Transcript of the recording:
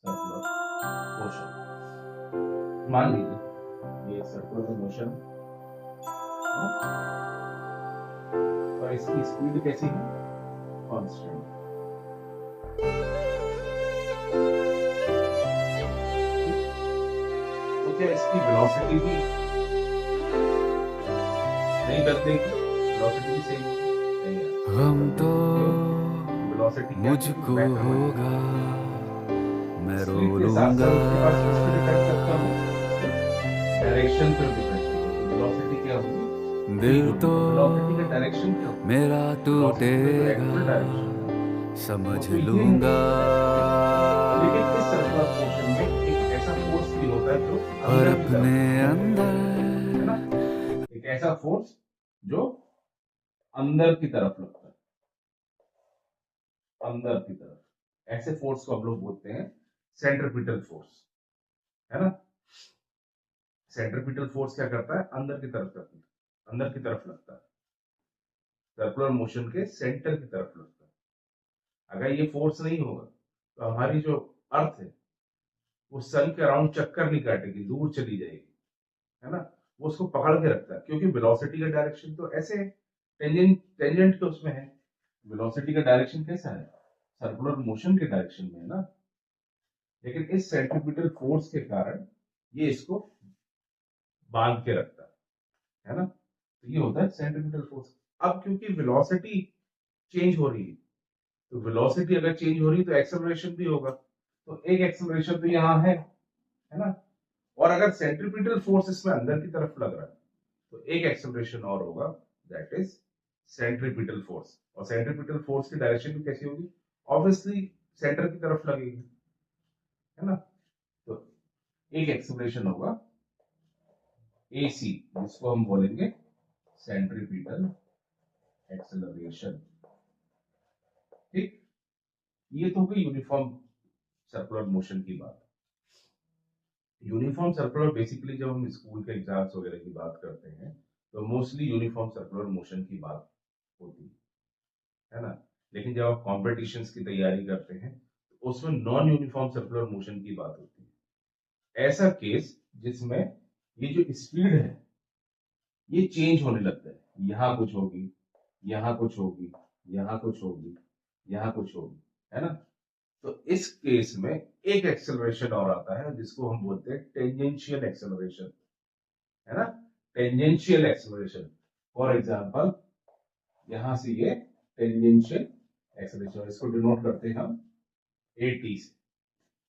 Circular motion. मान लीजिए ये सर्कुलर मोशन है ना, और इसकी स्पीड कैसी है, कांस्टेंट। तो क्या इसकी वेलोसिटी भी नहीं बदलेगी, वेलोसिटी भी सेम होगी? नहीं यार, हम तो क्यों? वेलोसिटी क्या है, क्योंकि मुझको मैं कहाँ हूँ, होगा, मैं रो स्पीड के साथ लूंगा। साथ उसके पास किस पे डिपेंड करता हूँ, उसके डायरेक्शन पर डिपेंड करता हूँ। वेलोसिटी क्या होगी, चेंज दिल होगी, तो और वेलोसिटी का डायरेक्शन क्या होगा, मेरा वेलोसिटी का जो टूटेगा, एक्चुअल डायरेक्शन है वो समझ तो ये है। लूंगा। लेकिन इस सर्कुलर मोशन में एक ऐसा फोर्स भी होता है जो और अंदर की तरफ अपने लगता है ना, अंदर एक ऐसा फोर्स जो अंदर की तरफ लगता है, अंदर की तरफ। ऐसे फोर्स को हम लोग बोलते हैं सेंट्रिपिटल फोर्स, है ना। सेंट्रिपिटल फोर्स क्या करता है, अंदर की तरफ लगता है, अंदर की तरफ लगता है, सर्कुलर मोशन के सेंटर की तरफ लगता है। अगर ये फोर्स नहीं होगा तो हमारी जो अर्थ है वो सन के अराउंड चक्कर नहीं काटेगी, दूर चली जाएगी, है ना। वो उसको पकड़ के रखता है, क्योंकि वेलोसिटी का डायरेक्शन तो ऐसे है, टेंजेंट टेंजेंट के उसमें है। वेलोसिटी का डायरेक्शन कैसा है, सर्कुलर मोशन के डायरेक्शन में है ना। लेकिन इस सेंट्रिपिटल फोर्स के कारण ये इसको बांध के रखता है ना। तो ये होता है सेंट्रिपिटल फोर्स। अब क्योंकि वेलोसिटी चेंज हो रही है, तो वेलोसिटी अगर चेंज हो रही है तो एक्सेलरेशन भी होगा। तो एक एक्सेलरेशन तो यहाँ है ना। और अगर सेंट्रिपिटल फोर्स इसमें अंदर की तरफ लग रहा है तो एक एक्सेलरेशन और होगा, दैट इज सेंट्रिपिटल फोर्स। और सेंट्रिपिटल फोर्स की डायरेक्शन भी कैसी होगी, ऑब्वियसली सेंटर की तरफ लगेगी, है ना। तो एक एक्सेलरेशन होगा AC, जिसको हम बोलेंगे सेंट्रिपिटल एक्सेलरेशन। ठीक, ये तो होगी यूनिफॉर्म सर्कुलर मोशन की बात। यूनिफॉर्म सर्कुलर बेसिकली जब हम स्कूल के एग्जाम्स वगैरह की बात करते हैं तो मोस्टली यूनिफॉर्म सर्कुलर मोशन की बात होती है ना। लेकिन जब आप कॉम्पिटिशन्स की तैयारी करते हैं तो उसमें नॉन यूनिफॉर्म सर्कुलर मोशन की बात होती है। ऐसा केस जिसमें ये जो स्पीड है ये चेंज होने लगता है, यहाँ कुछ होगी, यहाँ कुछ होगी, यहाँ कुछ होगी, यहाँ कुछ होगी, है ना। तो इस केस में एक एक्सेलरेशन और आता है जिसको हम बोलते हैं टेंजेंशियल एक्सेलरेशन, है ना। टेंजेंशियल एक्सेलरेशन, फॉर एग्जांपल यहां से ये टेंजेंशियल एक्सेलरेशन, इसको डिनोट करते हैं हम AT से,